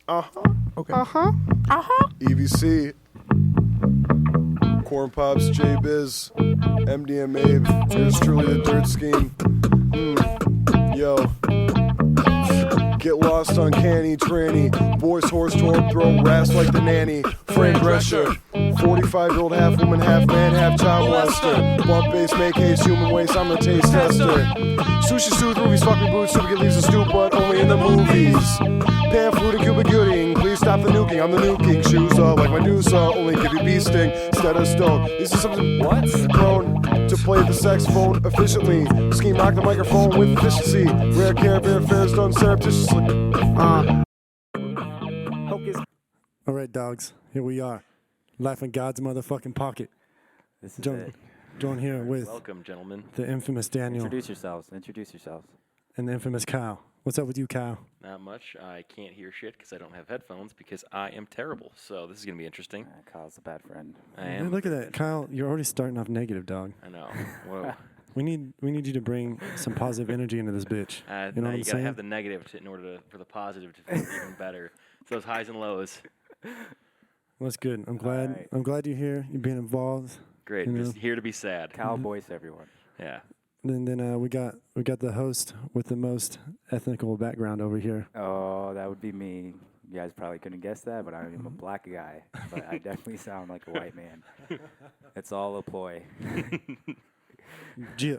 Okay. EVC. Corn Pops, J-Biz, MDMA, yours truly the Dirt Scheme. Yo. Get lost on Canny, Tranny. Voice, horse, torp, throw rats like the nanny. Frank Drescher. 45-year-old half woman, half man, half child molester. Bump bass, make haste, human waste, I'm the taste tester. Sushi suit, movies, fuck me boots, super leaves a stoop, but only in the movies. Pan flute and Cuba Gooding, please stop the nuking, I'm the nuking. Shoes like my Medusa, only give you bee sting instead of stone. This is something prone to play the saxophone efficiently. Scheme rock the microphone with efficiency. Rare care bear affairs done surreptitiously. All right, dogs, here we are. Life in God's motherfucking pocket. This is it. Join here with welcome, gentlemen. The infamous Daniel. Introduce yourselves. And the infamous Kyle. What's up with you, Kyle? Not much. I can't hear shit because I don't have headphones because I am terrible. So this is going to be interesting. Kyle's a bad friend. I am. Man, look at that. Kyle, you're already starting off negative, dog. I know. Whoa. We need you to bring some positive energy into this bitch. You know what I'm saying? You got to have the negative in order for the positive to feel even better. It's those highs and lows. Well, that's good. I'm glad. Right. I'm glad you're here. You're being involved. Great. You know? Just here to be sad. Cowboys, everyone. Yeah. And then we got the host with the most ethnical background over here. Oh, that would be me. You guys probably couldn't guess that, but I'm a black guy. But I definitely sound like a white man. It's all a ploy. Yeah.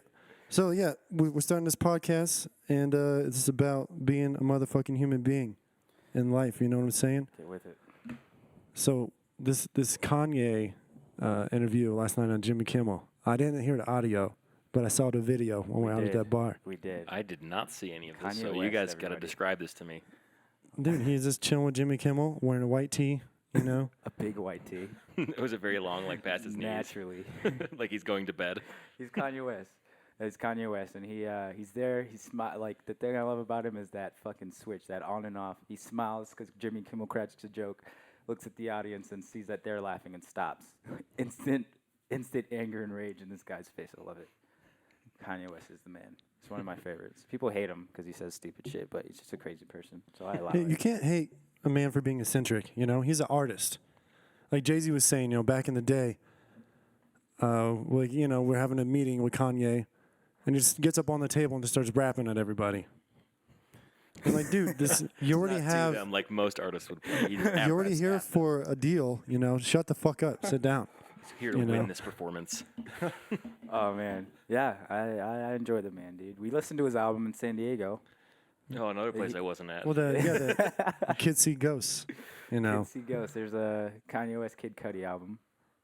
So yeah, we're starting this podcast, and it's about being a motherfucking human being in life. You know what I'm saying? Get with it. So this Kanye interview last night on Jimmy Kimmel, I didn't hear the audio, but I saw the video when we were out at that bar. We did. I did not see any of this, Kanye so West, you guys got to everybody. describe this to me. Dude, he's just chilling with Jimmy Kimmel, wearing a white tee, you know? A big white tee. Was it very long, like past his knees? Naturally. Like he's going to bed? He's Kanye West. It's Kanye West, and he's there. He's like the thing I love about him is that fucking switch, that on and off. He smiles because Jimmy Kimmel cracks a joke, looks at the audience and sees that they're laughing and stops. Instant anger and rage in this guy's face. I love it. Kanye West is the man. He's one of my favorites. People hate him because he says stupid shit, but he's just a crazy person. So I allow Hey, it. you can't hate a man for being eccentric, you know? He's an artist. Like Jay-Z was saying, you know, back in the day, like, you know, we're having a meeting with Kanye, and he just gets up on the table and just starts rapping at everybody. I'm like, dude, this you already have. Them, like most artists would play. You're already here for a deal, you know. Shut the fuck up. Sit down. He's here to win this performance. Oh, man. Yeah, I enjoy the man, dude. We listened to his album in San Diego. Oh, another place I wasn't at. Well, the Kids See Ghosts, you know. Kids See Ghosts. There's a Kanye West Kid Cudi album,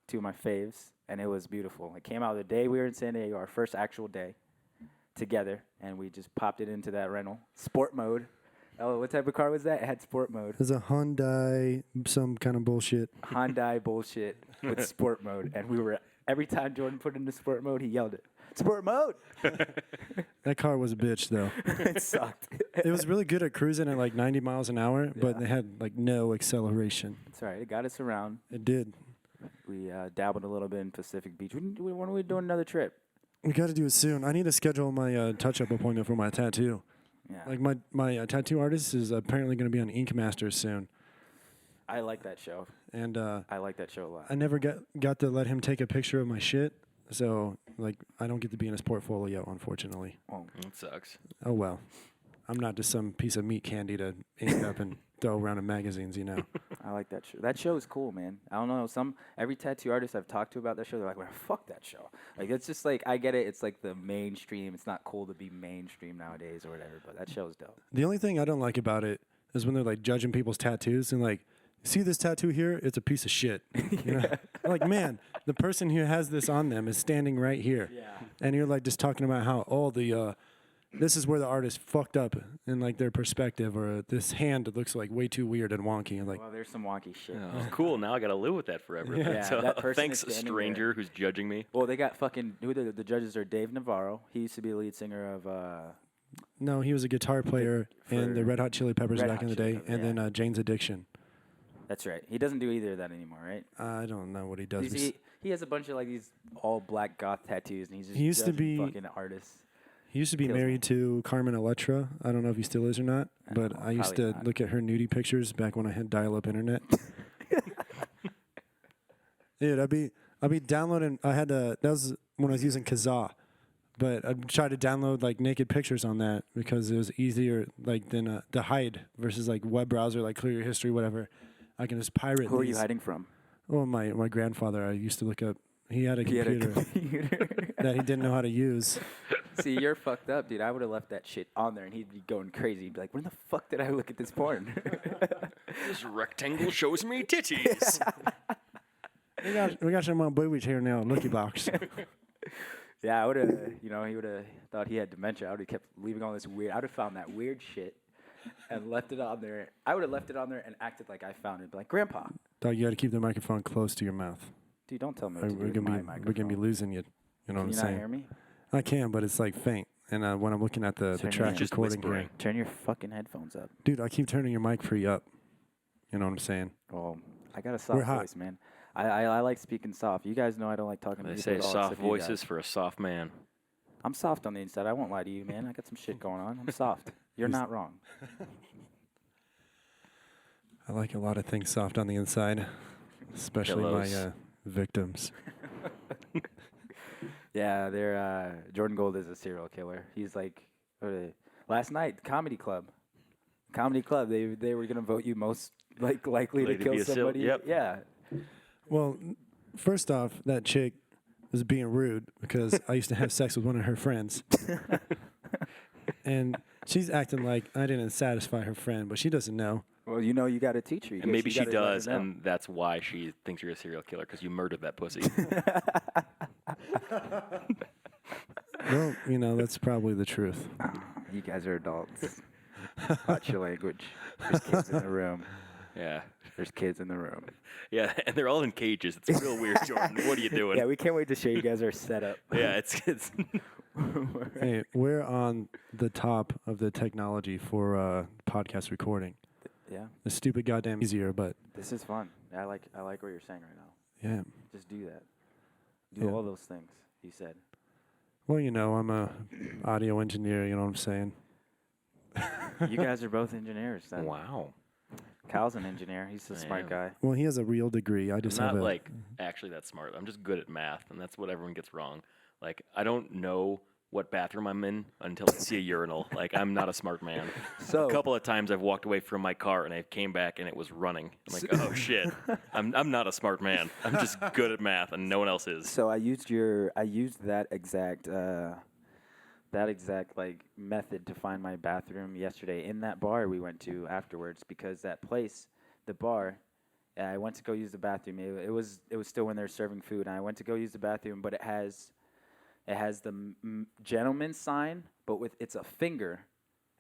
two of my faves, and it was beautiful. It came out the day we were in San Diego, our first actual day together, and we just popped it into that rental. Sport mode. Oh, what type of car was that? It had sport mode. There's a Hyundai, some kind of bullshit. Hyundai bullshit with sport mode, and we were every time Jordan put into sport mode, he yelled it. Sport mode. That car was a bitch, though. It sucked. It was really good at cruising at like 90 miles an hour, but it had like no acceleration. That's right. It got us around. It did. We dabbled a little bit in Pacific Beach. When are we doing another trip? We got to do it soon. I need to schedule my touch-up appointment for my tattoo. Yeah. Like my tattoo artist is apparently going to be on Ink Masters soon. I like that show. And I like that show a lot. I never got to let him take a picture of my shit. So, like, I don't get to be in his portfolio, unfortunately. Oh. It sucks. Oh, well. I'm not just some piece of meat candy to ink up and throw around in magazines, you know. I like that show. That show is cool, man. I don't know. Every tattoo artist I've talked to about that show, they're like, well, fuck that show. Like, it's just like, I get it. It's like the mainstream. It's not cool to be mainstream nowadays or whatever, but that show's dope. The only thing I don't like about it is when they're, like, judging people's tattoos and, like, see this tattoo here? It's a piece of shit. You know? I'm like, man, the person who has this on them is standing right here. Yeah. And you're, like, just talking about how, this is where the artist fucked up in, like, their perspective, or this hand looks, like, way too weird and wonky. And, like, Well, there's some wonky shit. Oh, cool. Now I got to live with that forever. Yeah, So, that person thanks, is standing stranger who's judging me. Well, they got fucking, the judges are Dave Navarro. He used to be the lead singer of, no, he was a guitar player in the Red Hot Chili Peppers Red back Hot in the Chili day, Peppers, and yeah. then Jane's Addiction. That's right. He doesn't do either of that anymore, right? I don't know what he does. He has a bunch of like these all black goth tattoos, and he's just He used to judging be- fucking artists. He used to be Kills married to Carmen Electra. I don't know if he still is or not, but I used probably to not. look at her nudie pictures back when I had dial-up internet. Dude, I'd be downloading. That was when I was using Kazaa, but I'd try to download like naked pictures on that because it was easier like than to hide versus like web browser, like clear your history, whatever. I can just pirate. Who are you these. hiding from? Well, my grandfather. I used to look up. He had a computer that he didn't know how to use. See, you're fucked up, dude. I would have left that shit on there, and he'd be going crazy. He'd be like, "When the fuck did I look at this porn?" This rectangle shows me titties. We got some boobies here now. Looky box. Yeah, I would have. He would have thought he had dementia. I would have kept leaving all this weird. I would have found that weird shit and left it on there. I would have left it on there and acted like I found it. Be like, "Grandpa, Dog, you got to keep the microphone close to your mouth. dude, don't tell me what to do We're with gonna my be microphone." losing you. You know Can what you I'm not saying? hear me? I can, but it's like faint. And when I'm looking at the Turn track it Just recording here, whispering. Turn your fucking headphones up. dude, I keep turning your mic free up. You know what I'm saying? Well, I got a We're soft hot. voice, man. I like speaking soft. You guys know I don't like talking to They people say at all, soft except you voices guys. for a soft man. I'm soft on the inside. I won't lie to you, man. I got some shit going on. I'm soft. You're not wrong. I like a lot of things soft on the inside, especially Pillows. my victims. Yeah, they're Jordan Gold is a serial killer. He's like last night, Comedy Club. Comedy Club, they were gonna vote you most likely to Likely to kill be a somebody. yep. Yeah. Well, first off, that chick was being rude because I used to have sex with one of her friends. And she's acting like I didn't satisfy her friend, but she doesn't know. Well, you got to teach her. And maybe she gotta let her does, know. and that's why she thinks you're a serial killer, because you murdered that pussy. Well, that's probably the truth. You guys are adults. Watch your language. There's kids in the room. Yeah. There's kids in the room. Yeah, and they're all in cages. It's real weird, Jordan. What are you doing? Yeah, we can't wait to show you guys our setup. Yeah, it's Hey, we're on the top of the technology for podcast recording. Yeah, The stupid goddamn easier, but this is fun. I like what you're saying right now. yeah. Just do that. Do Yeah. all those things you said. Well, I'm a audio engineer. You know what I'm saying? You guys are both engineers. Then. wow. Kyle's an engineer. He's a smart am. guy. Well, he has a real degree. I I'm just not have a. like actually that smart. I'm just good at math, and that's what everyone gets wrong. Like I don't know what bathroom I'm in until I see a urinal. Like I'm not a smart man. So A couple of times I've walked away from my car and I came back and it was running. I'm like, oh shit, I'm not a smart man. I'm just good at math and no one else is. So I used that exact like method to find my bathroom yesterday in that bar we went to afterwards, because that place, the bar, I went to go use the bathroom. It was still when they were serving food, and I went to go use the bathroom, but it has the gentleman's sign, but it's a finger.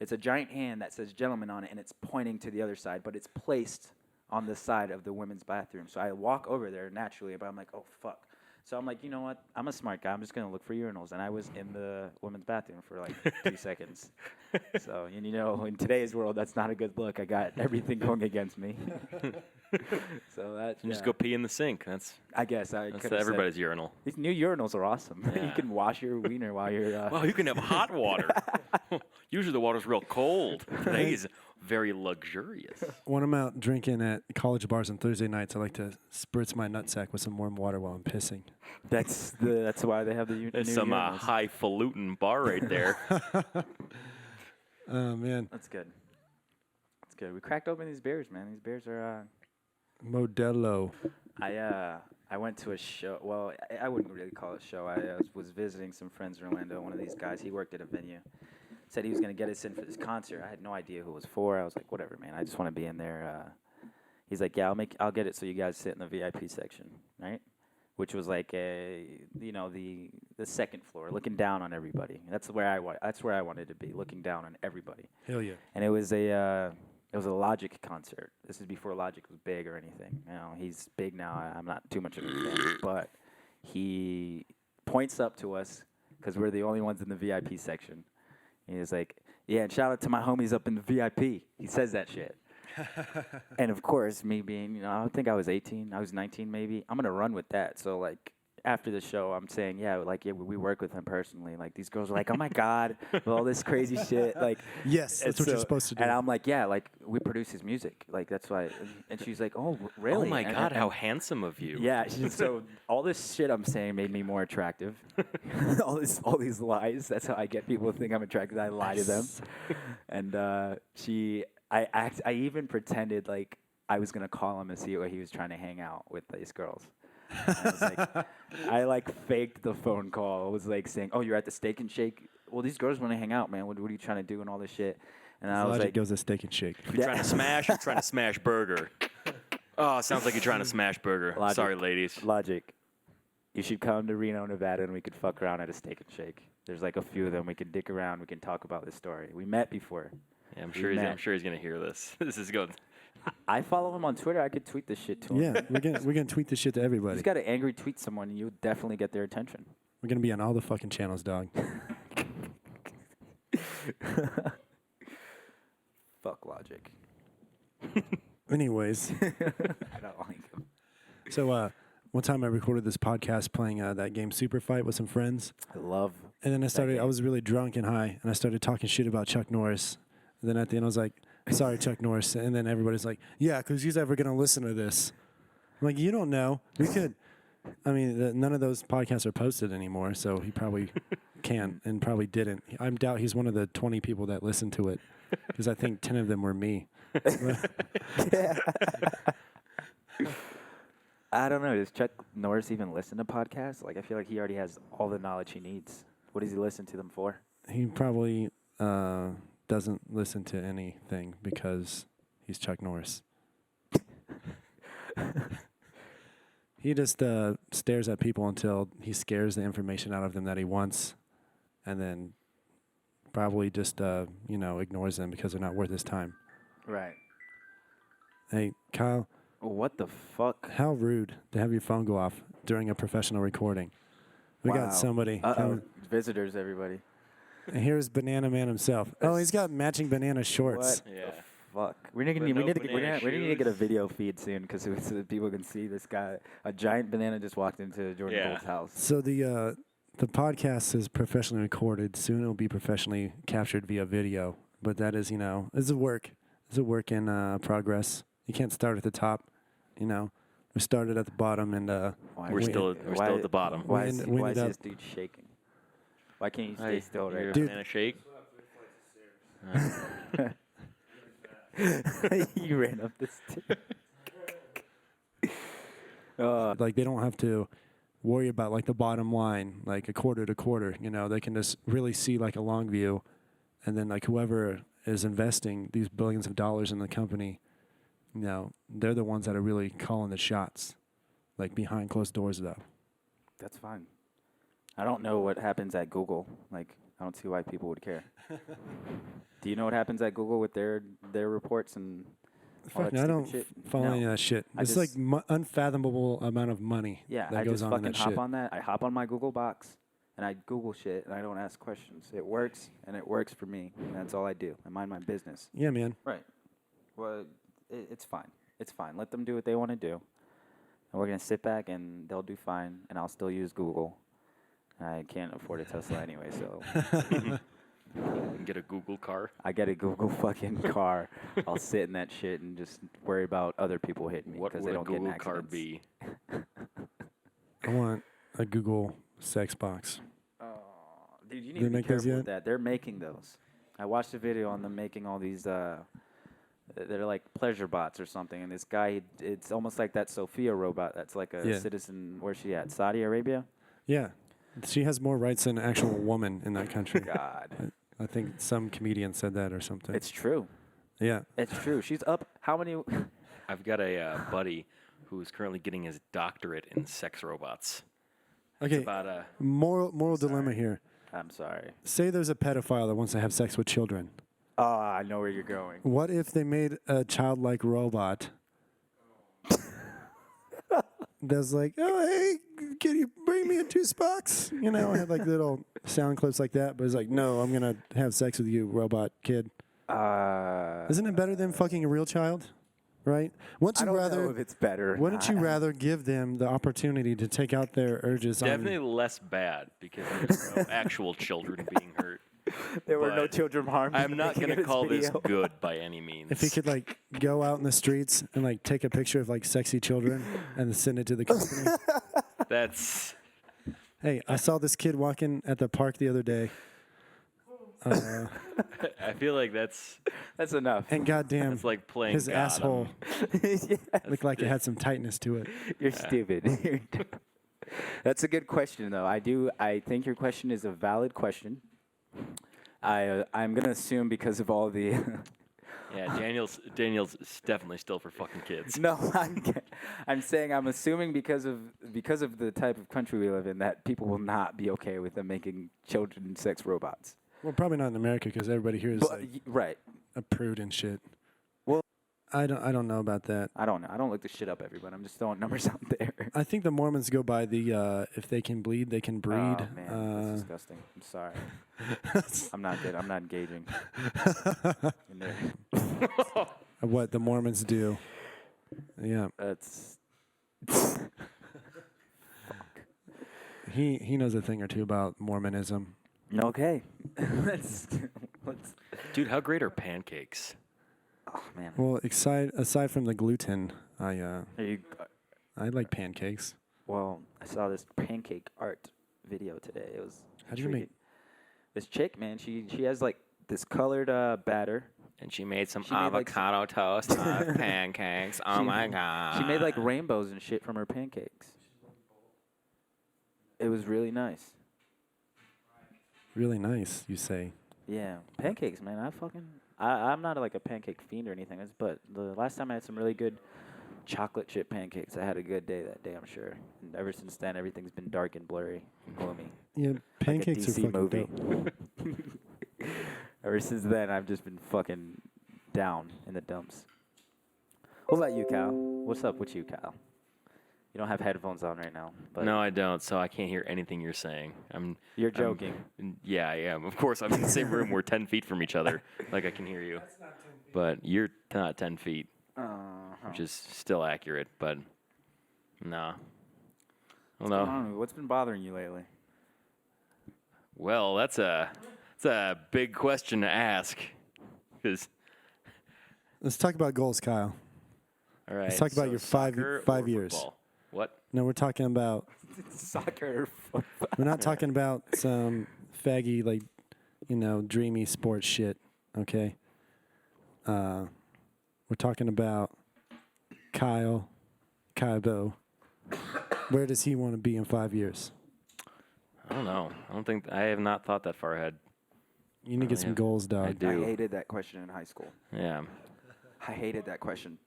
It's a giant hand that says gentleman on it, and it's pointing to the other side, but it's placed on the side of the women's bathroom. So I walk over there naturally, but I'm like, oh, fuck. So I'm like, you know what? I'm a smart guy. I'm just going to look for urinals. And I was in the women's bathroom for like 2 seconds. So, in today's world, that's not a good look. I got everything going against me. So that's You just go pee in the sink. That's I guess I could have everybody's urinal. These new urinals are awesome. You Yeah. can wash your wiener while you're. Wow, you can have hot water. Usually the water's real cold. Today is very luxurious. When I'm out drinking at college bars on Thursday nights, I like to spritz my nutsack with some warm water while I'm pissing. That's why they have the There's new some urinals. highfalutin bar right there. Oh, man. That's good. That's good. We cracked open these beers, man. These beers are. Modelo. I went to a show. Well, I wouldn't really call it a show. I was visiting some friends in Orlando. One of these guys, he worked at a venue. Said he was going to get us in for this concert. I had no idea who it was for. I was like, whatever, man. I just want to be in there. He's like, yeah, I'll get it so you guys sit in the VIP section, right? Which was like the second floor, looking down on everybody. That's where I wanted to be, looking down on everybody. Hell yeah. And it was a Logic concert. This is before Logic was big or anything. He's big now. I'm not too much of a fan, but he points up to us because we're the only ones in the VIP section. He was like, yeah, and shout out to my homies up in the VIP. He says that shit. And of course, me being, I think I was 18, I was 19 maybe. I'm going to run with that. So, like, after the show, I'm saying, we work with him personally. Like these girls are like, oh my god, with all this crazy shit. Like, Yes, that's what you're supposed to do. And I'm like, yeah, like we produce his music. Like that's why. And she's like, oh really? Oh my And- God, and- how handsome of you. Yeah. So all this shit I'm saying made me more attractive. all these lies. That's how I get people to think I'm attractive. I lie to them. And I even pretended like I was gonna call him and see where he was trying to hang out with these girls. And I was like, I like faked the phone call. I was like saying, "Oh, you're at the Steak and Shake. Well, these girls want to hang out, man. What are you trying to do and all this shit?" And I was Logic like, goes to Steak and Shake. You're trying to smash, you're trying to smash burger. Oh, sounds like you're trying to smash burger. Logic. Sorry, ladies. Logic. You should come to Reno, Nevada, and we could fuck around at a Steak and Shake. There's like a few of them. We could dick around. We can talk about this story. We met before. Yeah, I'm met. sure he's gonna hear this. This is going. I follow him on Twitter. I could tweet this shit to him. Yeah, we're gonna tweet this shit to everybody. He's got to angry tweet someone, and you'll definitely get their attention. We're gonna be on all the fucking channels, dog. Fuck Logic. Anyways, I don't like him. so one time I recorded this podcast playing that game Superfight with some friends, I love. and then I game. was really drunk and high, and I started talking shit about Chuck Norris. And then at the end I was like, "Sorry, Chuck Norris," and then everybody's like, "Yeah, because he's ever gonna listen to this." I'm like, "You don't know. We could." I mean, none of those podcasts are posted anymore, so he probably can and probably didn't. I doubt he's one of the 20 people that listened to it, because I think 10 of them were me. I don't know. Does Chuck Norris even listen to podcasts? Like, I feel like he already has all the knowledge he needs. What does he listen to them for? He probably doesn't listen to anything because he's Chuck Norris. He just stares at people until he scares the information out of them that he wants, and then probably just ignores them because they're not worth his time. Right. Hey, Kyle, What the fuck? how rude to have your phone go off during a professional recording. We Wow. got somebody. Uh-oh. Visitors, everybody. And here's Banana Man himself. Oh, he's got matching banana shorts. What Yeah. the fuck? We need With to those get banana we need to get a shoes. video feed soon because so that people can see this guy. A giant banana just walked into Jordan Yeah. Gold's house. So the podcast is professionally recorded. Soon it will be professionally captured via video. But that is, it's a work. It's a work in progress. You can't start at the top. We started at the bottom, and Why- We're still at the bottom. Why We is, ended- we why is ended this dude shaking? Why can't you stay Hey, still you're right a Dude. banana shake. You ran up the stairs. like they don't have to worry about like the bottom line, like a quarter to quarter. They can just really see like a long view, and then like whoever is investing these billions of dollars in the company, they're the ones that are really calling the shots, like behind closed doors though. That's fine. I don't know what happens at Google. Like, I don't see why people would care. Do you know what happens at Google with their reports and all that Fuck, I stupid don't shit? follow No. any of that shit. I It's just- like unfathomable amount of money Yeah, that I goes just on in fucking that hop shit. on that. I hop on my Google box and I Google shit and I don't ask questions. It works and it works for me. And that's all I do. I mind my business. Yeah, man. Right. Well, it's fine. It's fine. Let them do what they want to do. And we're going to sit back and they'll do fine. And I'll still use Google. I can't afford a Tesla anyway, so Get a Google car. I get a Google fucking car. I'll sit in that shit and just worry about other people hitting me What because would they a don't get in Google car accidents. be? I want a Google sex box. Oh, dude, you They need to be make those careful yet? with that. They're making those. I watched a video on them making all these. They're like pleasure bots or something. And this guy, it's almost like that Sophia robot. That's like a Yeah. citizen. Where's she at? Saudi Arabia. Yeah. She has more rights than an actual woman in that country. God, I think some comedian said that or something. it's true. Yeah. It's true. She's up. How many? I've got a buddy who's currently getting his doctorate in sex robots. Okay. About a Moral dilemma here. I'm sorry. Say there's a pedophile that wants to have sex with children. Oh, I know where you're going. What if they made a childlike robot that's like, oh, hey, can you bring me a juice box? I had like little sound clips like that, but it's like, no, I'm going to have sex with you, robot kid. Isn't it better than fucking a real child? right? Wouldn't I you don't rather? know if it's better. or Wouldn't you not. rather give them the opportunity to take out their urges Definitely on? less bad because there's no actual children being hurt. There were no but children harmed. I'm in not making going to this call this video. good by any means. If he could like go out in the streets and like take a picture of like sexy children and send it to the company. That's Hey, I saw this kid walking at the park the other day. I feel like that's That's enough. And goddamn, it's like playing his God. asshole Yeah, looked like it had some tightness to it. you're stupid. You're dumb. That's a good question, though. I think your question is a valid question. I'm gonna assume because of all the. Yeah, Daniel's definitely still for fucking kids. No, I'm saying I'm assuming because of the type of country we live in that people will not be okay with them making children sex robots. Well, probably not in America because everybody here is But, like right. a prude and shit. Well- I don't know about that. I don't know. I don't look this shit up, everyone. I'm just throwing numbers out there. I think the Mormons go by the if they can bleed, they can breed. Oh man, that's disgusting. I'm sorry. I'm not good. I'm not engaging. In there. What the Mormons do. Yeah, That's. he knows a thing or two about Mormonism. Okay. let's. Dude, how great are pancakes? Oh man. Well, aside from the gluten, I like pancakes. Well, I saw this pancake art video today. It was. How do you make? intriguing. This chick, man, she has like this colored batter. And she made some She made, like, avocado toast on pancakes. Oh She- my god. She made like rainbows and shit from her pancakes. It was really nice. Really nice, you say. Yeah, pancakes, man. I'm not like a pancake fiend or anything, but the last time I had some really good chocolate chip pancakes, I had a good day that day, I'm sure. And ever since then, everything's been dark and blurry and gloomy. Yeah, pancakes like a are DC fucking movie. dope. Ever since then, I've just been fucking down in the dumps. What about you, Kyle? What's up with you, Kyle? You don't have headphones on right now, but No, I don't, so I can't hear anything you're saying. you're joking. Yeah, I am. Of course, I'm in the same room. We're 10 feet from each other. Like, I can hear you. But you're not 10 feet, which is still accurate, but nah. Well, no. What's been bothering you lately? Well, that's a big question to ask. 'Cause, Let's talk about goals, Kyle. all right. talk about so your soccer five or years. football? What? No, we're talking about. Soccer or football? We're not talking about some faggy, like, dreamy sports shit. Okay. We're talking about Kyle Bo. Where does he want to be in 5 years? I don't know. I have not thought that far ahead. You need to get some yeah. goals, dog. I do. I hated that question in high school. Yeah. I hated that question.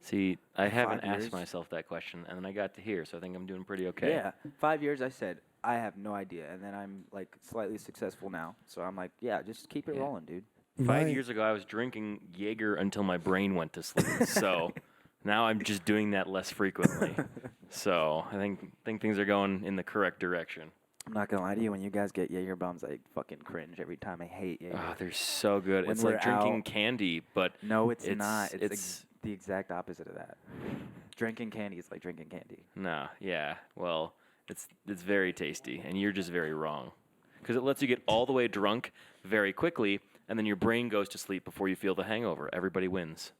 See, I haven't 5 asked years? myself that question, and then I got to here, so I think I'm doing pretty okay. Yeah, 5 years. I said I have no idea, and then I'm like slightly successful now. So I'm like, yeah, just keep it Yeah. rolling, dude. 5 years ago, I was drinking Jaeger until my brain went to sleep. So now I'm just doing that less frequently. So I think things are going in the correct direction. I'm not gonna lie to you. When you guys get Jaeger bombs, I fucking cringe every time. I hate Jaeger. Oh, they're so good. When it's like we're drinking out- candy, but No, it's It's- not. It's it's- the exact opposite of that. Drinking candy is like drinking candy. nah, yeah. Well, it's very tasty, and you're just very wrong. Because it lets you get all the way drunk very quickly, and then your brain goes to sleep before you feel the hangover. Everybody wins.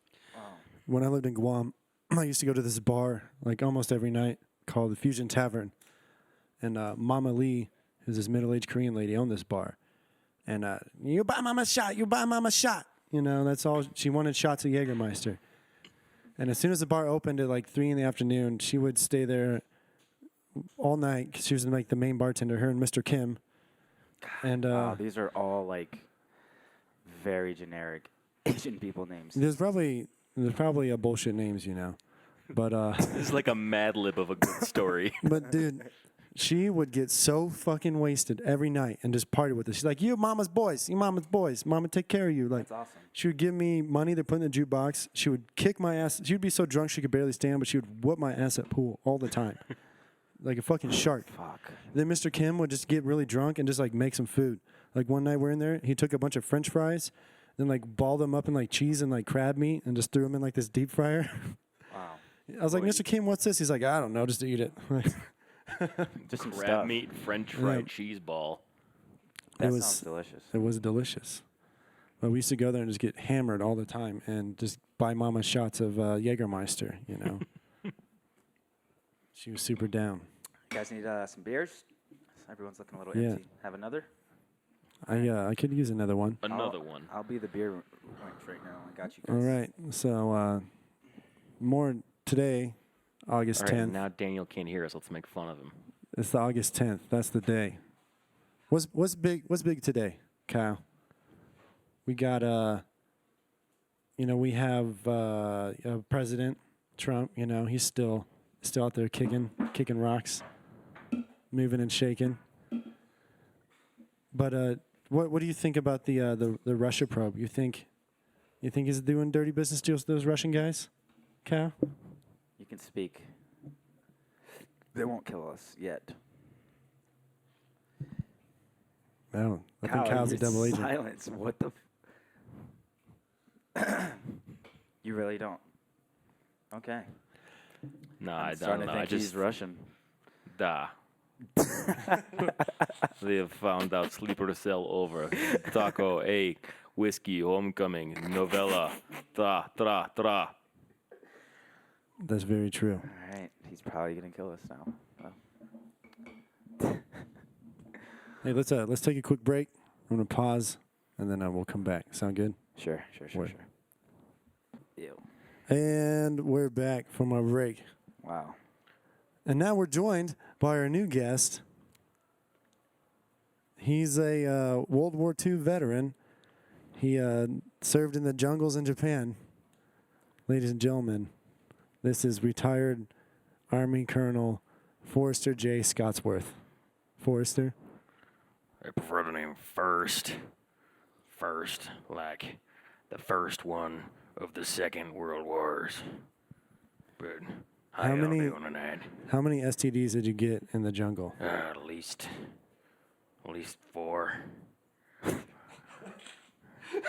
When I lived in Guam, I used to go to this bar like almost every night called the Fusion Tavern. And Mama Lee, who's this middle-aged Korean lady, owned this bar. And you buy Mama a shot, you buy Mama a shot. That's all. She wanted shots of Jägermeister. And as soon as the bar opened at like 3 in the afternoon, she would stay there all night 'cause she was like the main bartender, her and Mr. Kim. And Wow, these are all like very generic Asian people names. there's probably a bullshit names, But It's like a Mad Lib of a good story. but dude, she would get so fucking wasted every night and just party with us. She's like, "You mama's boys, Mama take care of you." Like, That's awesome. she would give me money to put in the jukebox. She would kick my ass. She would be so drunk she could barely stand, but she would whoop my ass at pool all the time, like a fucking shark. Fuck. Then Mr. Kim would just get really drunk and just like make some food. Like one night we're in there, he took a bunch of French fries then like balled them up in like cheese and like crab meat and just threw them in like this deep fryer. Wow. I was like, Boy. Mr. Kim, what's this? He's like, I don't know, just eat it. Just some Crab stuff. meat, French fried cheese ball. That It was- sounds delicious. It was delicious. But we used to go there and just get hammered all the time and just buy Mama shots of Jägermeister, you know. She was super down. You guys need some beers? Everyone's looking a little Yeah. empty. Have another? I could use another one. Another one. I'll be the beer wench right now. I got you All guys. right. So more today, August All right, 10th. now Daniel can't hear us. Let's make fun of him. It's the August 10th. That's the day. What's big? What's big today, Kyle? We got we have President Trump. You know, he's still out there kicking rocks, moving and shaking. But what do you think about the Russia probe? You think he's doing dirty business deals with those Russian guys, Kyle? You can speak. They won't kill us yet. No, I think Kyle's a you're double agent. Silence. What the? You really don't. Okay. No, I'm I starting don't know. to I think just he's Russian. da. They have found out sleeper cell over. Taco, egg, whiskey, homecoming, novella, tra. That's very true. All right. He's probably gonna kill us now. Oh. Hey, let's take a quick break. I'm gonna pause, and then we'll come back. Sound good? Sure. Word. Ew. And we're back from our break. Wow. And now we're joined by our new guest. He's a World War II veteran. He served in the jungles in Japan. Ladies and gentlemen, this is retired Army Colonel Forrester J. Scottsworth. Forrester? I prefer the name First. First, like the first one of the Second World Wars. But How many- doing tonight? How many STDs did you get in the jungle? At least 4.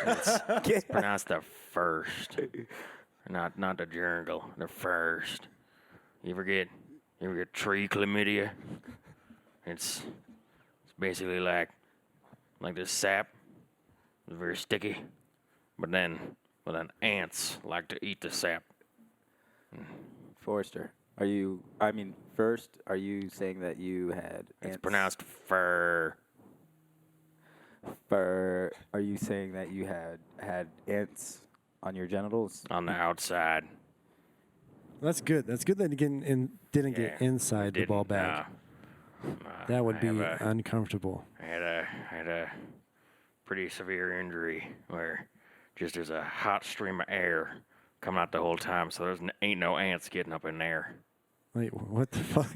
It's pronounced the first, not the jungle. The first. You ever get tree chlamydia? It's basically like this sap. It's very sticky, but then ants like to eat the sap. Forrester, first, are you saying that you had It's ants? pronounced fur. Fur. Are you saying that you had ants on your genitals? On the outside. That's good. That's good that you didn't get inside the ball bag. That would be uncomfortable. I had a pretty severe injury where just there's a hot stream of air coming out the whole time, so ain't no ants getting up in there. Wait, what the fuck?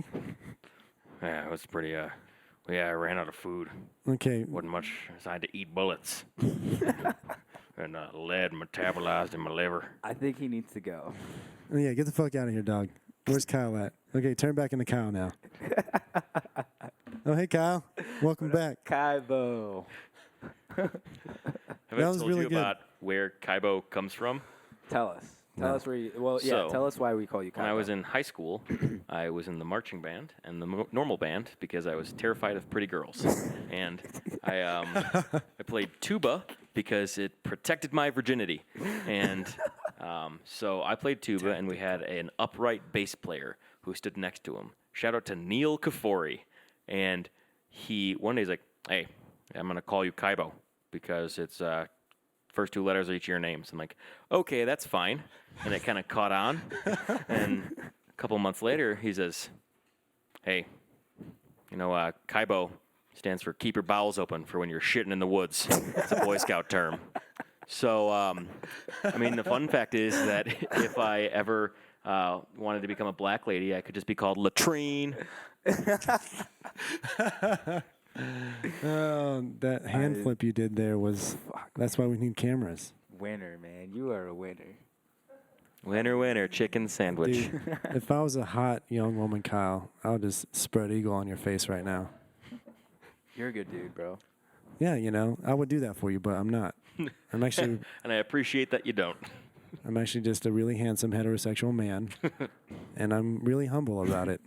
Yeah, it was pretty. I ran out of food. Okay, Wasn't much. So I had to eat bullets. And lead metabolized in my liver. I think he needs to go. yeah, get the fuck out of here, dog. Where's Kyle at? Okay, turn back into Kyle now. Oh, hey, Kyle. Welcome back. Kaibo. Have I That was told really you good. about where Kaibo comes from? Tell us. No. Tell us where you. Well, yeah. So, Tell us why we call you Kaibo. When I was in high school, I was in the marching band and the normal band because I was terrified of pretty girls. And I played tuba because it protected my virginity. And so I played tuba, and we had an upright bass player who stood next to him. Shout out to Neil Kafori. And one day he's like, "Hey, I'm going to call you Kaibo because it's first 2 letters of each of your names." I'm like, "Okay, that's fine." And it kind of caught on. And a couple months later, he says, "Hey, Kaibo stands for keep your bowels open for when you're shitting in the woods." It's a Boy Scout term. So, the fun fact is that if I ever wanted to become a black lady, I could just be called Latrine. Oh, that hand flip you did there was. That's why we need cameras. Winner, man. You are a winner. Winner, winner, chicken sandwich. Dude, if I was a hot young woman, Kyle, I would just spread eagle on your face right now. You're a good dude, bro. Yeah, I would do that for you, but I'm not. I'm actually And I appreciate that you don't. I'm actually just a really handsome heterosexual man, and I'm really humble about it.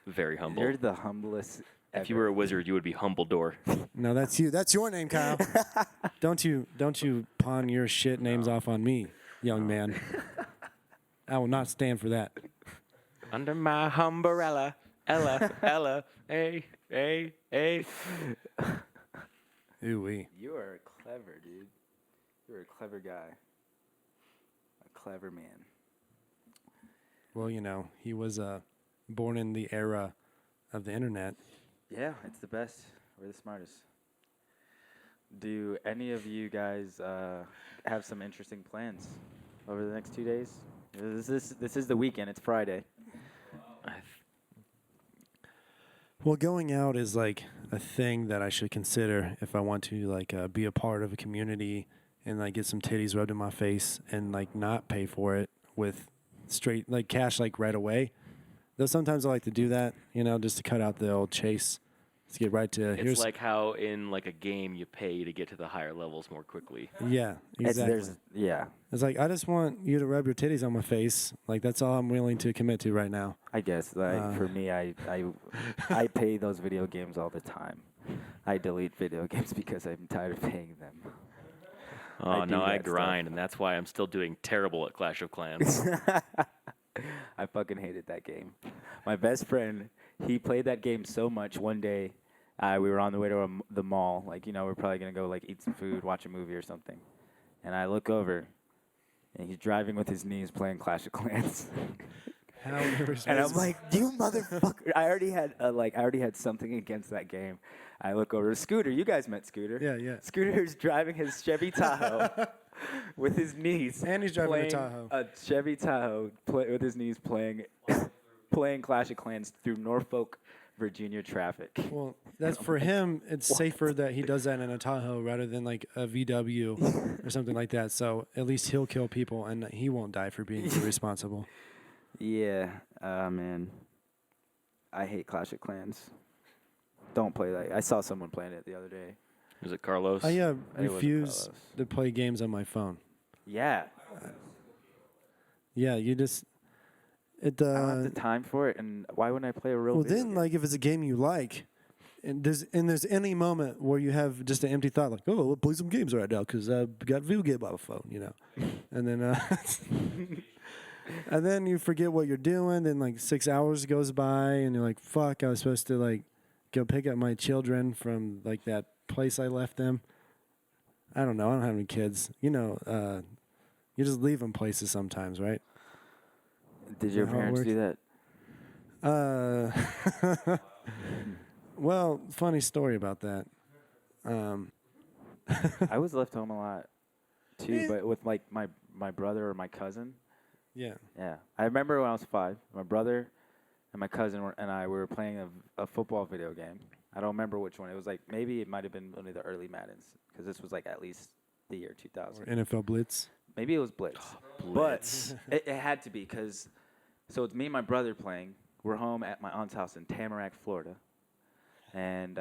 Very humble. You're the humblest. If you were a wizard, you would be Humbledore. No, that's you. That's your name, Kyle. Don't you pawn your shit names off on me, young man. I will not stand for that. Under my umbrella, Ella, hey. Ooh-wee. You are clever, dude. You're a clever guy. A clever man. Well, he was born in the era of the internet. Yeah, it's the best. We're the smartest. Do any of you guys have some interesting plans over the next 2 days? This is the weekend. It's Friday. Well, going out is like a thing that I should consider if I want to be a part of a community and get some titties rubbed in my face and not pay for it with straight cash right away. Though sometimes I like to do that, just to cut out the old chase. Let's get right to It's like how in a game you pay to get to the higher levels more quickly. Yeah, exactly. It's I just want you to rub your titties on my face. That's all I'm willing to commit to right now. I guess for me, I pay those video games all the time. I delete video games because I'm tired of paying them. Oh, no, I grind, and that's why I'm still doing terrible at Clash of Clans. I fucking hated that game. My best friend, he played that game so much. One day, we were on the way to the mall. We're probably going to go, eat some food, watch a movie or something. And I look over, and he's driving with his knees playing Clash of Clans. And I'm like, you motherfucker. I already had something against that game. I look over, Scooter. You guys met Scooter. Yeah. Scooter's driving his Chevy Tahoe with his knees. And he's driving a Tahoe. A Chevy Tahoe with his knees playing Clash of Clans through Norfolk, Virginia traffic. Well, that's for him. It's safer that he does that in a Tahoe rather than a VW or something like that. So at least he'll kill people and he won't die for being irresponsible. Yeah, man. I hate Clash of Clans. Don't play that. I saw someone playing it the other day. Was it Carlos? I refuse to play games on my phone. Yeah. Yeah, you just... I don't have the time for it, and why wouldn't I play a real video game? If it's a game you like, and there's any moment where you have just an empty thought, oh, we'll play some games right now because I've got a video game on the phone, and then and then you forget what you're doing. Then 6 hours goes by, and you're like, fuck, I was supposed to go pick up my children from that place I left them. I don't know. I don't have any kids. You just leave them places sometimes, right? Did your parents do that? Well, funny story about that. I was left home a lot too, but with my brother or my cousin. Yeah. Yeah. I remember when I was 5, my brother and my cousin and I were playing a football video game. I don't remember which one. It was maybe it might have been one of the early Maddens because this was at least the year 2000. Or NFL Blitz. Maybe it was Blitz. Blitz. But it had to be because, so it's me and my brother playing. We're home at my aunt's house in Tamarack, Florida. And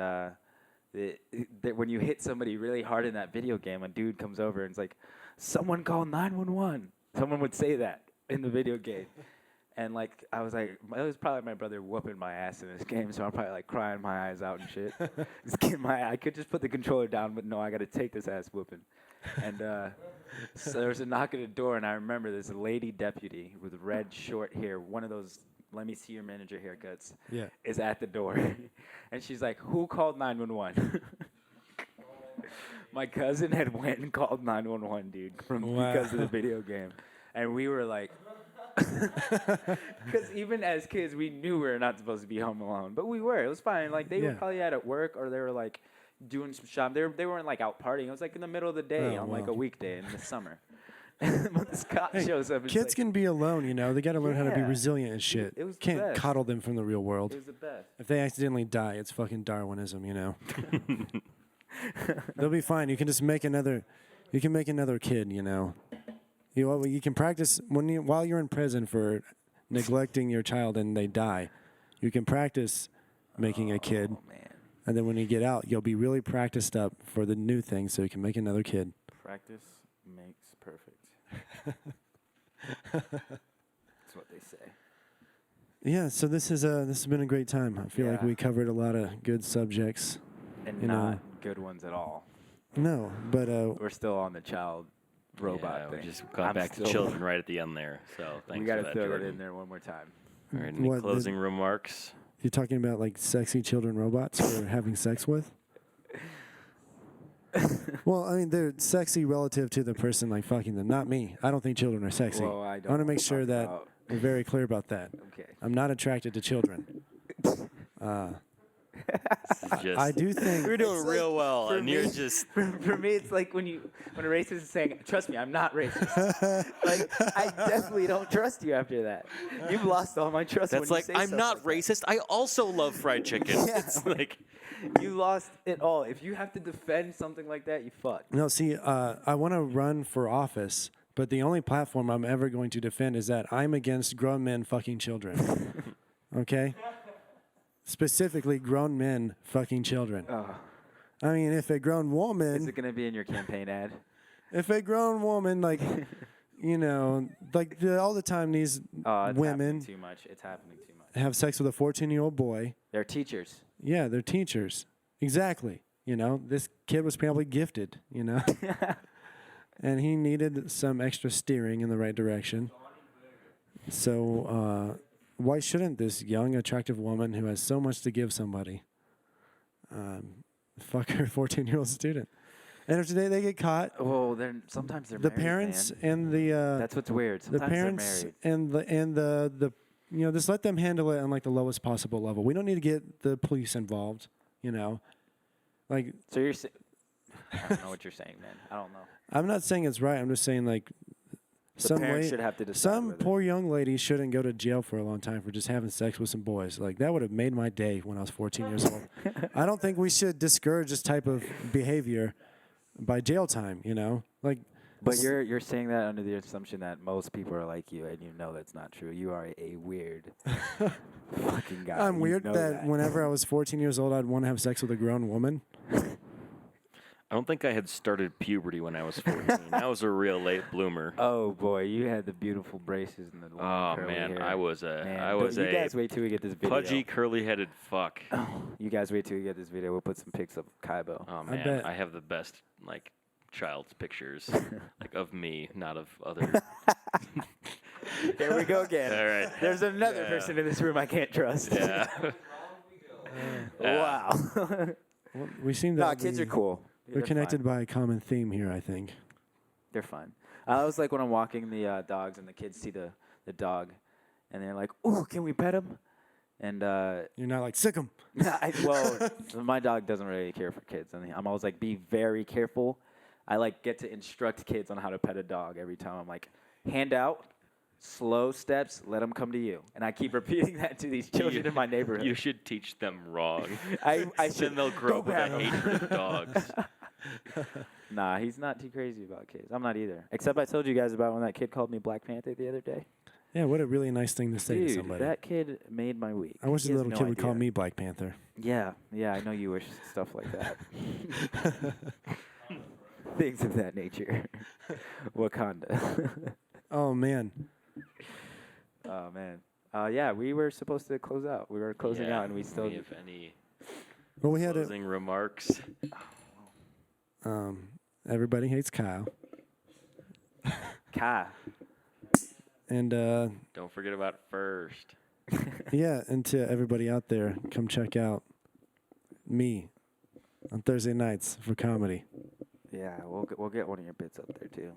when you hit somebody really hard in that video game, a dude comes over and is like, someone call 911. Someone would say that in the video game. And I was it was probably my brother whooping my ass in this game, so I'm probably crying my eyes out and shit. I could just put the controller down, but no, I got to take this ass whooping. And so there was a knock at the door, and I remember there's a lady deputy with red short hair, one of those let me see your manager haircuts, is at the door. And she's like, who called 911? My cousin had went and called 911, dude, because of the video game. And we were like, because even as kids, we knew we were not supposed to be home alone. But we were. It was fine. They were probably out at work or they were doing some shopping. They weren't out partying. It was in the middle of the day on a weekday in the summer. When this cop shows up, kids can be alone, They got to learn how to be resilient and shit. It was the Can't best. coddle them from the real world. It was the best. If they accidentally die, it's fucking Darwinism, They'll be fine. You can just make another. You can make another kid, You can practice while you're in prison for neglecting your child and they die. You can practice making a kid, man. And then when you get out, you'll be really practiced up for the new thing so you can make another kid. Practice makes perfect. That's what they say. Yeah, so this has been a great time. I feel like Yeah. we covered a lot of good subjects. And You not know. good ones at all. No, but We're still on the child robot Yeah, thing. we just got I'm back to still- children right at the end there. So thanks We for got to that, throw Jordan. that in there one more time. All right, any What, closing remarks? you're talking about like sexy children robots we're having sex with? Well, I mean, they're sexy relative to the person like fucking them, not me. I don't think children are sexy. Well, I I don't want to make sure talk that about- we're very clear about that. Okay. I'm not attracted to children. Just, I do think we're doing It's real like, well, for and you're me- just For me, it's like when a racist is saying, "Trust me, I'm not racist." Like, I definitely don't trust you after that. You've lost all my trust. that's when like you say I'm stuff not like racist. I also love fried chicken. It's like that. You lost it all. If you have to defend something like that, you fucked. no. See, I want to run for office, but the only platform I'm ever going to defend is that I'm against grown men fucking children. Okay. Specifically, grown men fucking children. I mean, if a grown Is woman, it gonna be in your campaign ad? if a grown woman, like, you know, like all the time these Oh, it's women happening too much. It's happening too much. have sex with a 14-year-old boy, They're teachers. yeah, they're teachers. Exactly. You know, this kid was probably gifted, you know, and he needed some extra steering in the right direction. So, why shouldn't this young, attractive woman who has so much to give somebody fuck her 14-year-old student? And if today they get caught, Well, then sometimes they're the married, parents man. and the That's what's weird. the Sometimes parents they're married. and the you know, just let them handle it on like the lowest possible level. We don't need to get the police involved, you know. Like, So you're. I don't know what you're saying, man. I don't know. I'm not saying it's right. I'm just saying like The parents should have to decide. some whether- poor young lady shouldn't go to jail for a long time for just having sex with some boys. Like that would have made my day when I was 14 years old. I don't think we should discourage this type of behavior by jail time, you know? Like But you're saying that under the assumption that most people are like you, and you know that's not true. You are a weird fucking guy. I'm You weird know that whenever I was 14 years old I'd want to have sex with a grown woman. I don't think I had started puberty when I was 14. I was a real late bloomer. Oh boy, you had the beautiful braces and the long Oh curly man, hair. I was Man, a you guys wait till we get this video. pudgy, curly-headed fuck. You guys wait till we get this video. We'll put some pics of Kaibo. Oh I man, bet. I have the best like child's pictures, like of me, not of other. Here we go again. All right. There's another Yeah. person in this room I can't trust. Yeah. Wow. Well, we seem to Nah, kids are cool. We're They're connected fine. by a common theme here, I think. They're fun. I was like when I'm walking the dogs and the kids see the dog, and they're like, "Ooh, can we pet him?" And You're not like sick 'em. well, my dog doesn't really care for kids, and I'm always like, "Be very careful." I like get to instruct kids on how to pet a dog every time. I'm like, hand out, slow steps, let them come to you, and I keep repeating that to these children in my neighborhood. You should teach them wrong. I Then should. they'll grow Go up with grab a 'em. hatred of dogs. Nah, he's not too crazy about kids. I'm not either. Except I told you guys about when that kid called me Black Panther the other day. Yeah, what a really nice thing to say to Dude, somebody. that kid made my week. I wish He the has little no kid would call idea. me Black Panther. Yeah, I know you wish stuff like that. Things of that nature. Wakanda. Oh man. Oh man. Yeah, we were supposed to close out. We were closing Yeah, out, and we still. have any Well, we had a closing remarks? everybody hates Kyle, Ka. and Don't forget about first. yeah, and to everybody out there, come check out me on Thursday nights for comedy. Yeah, we'll get one of your bits up there too.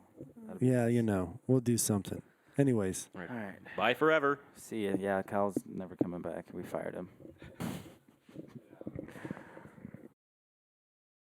Yeah, you know, we'll do something. Anyways. All right. Bye forever. See ya. Yeah, Kyle's never coming back. We fired him.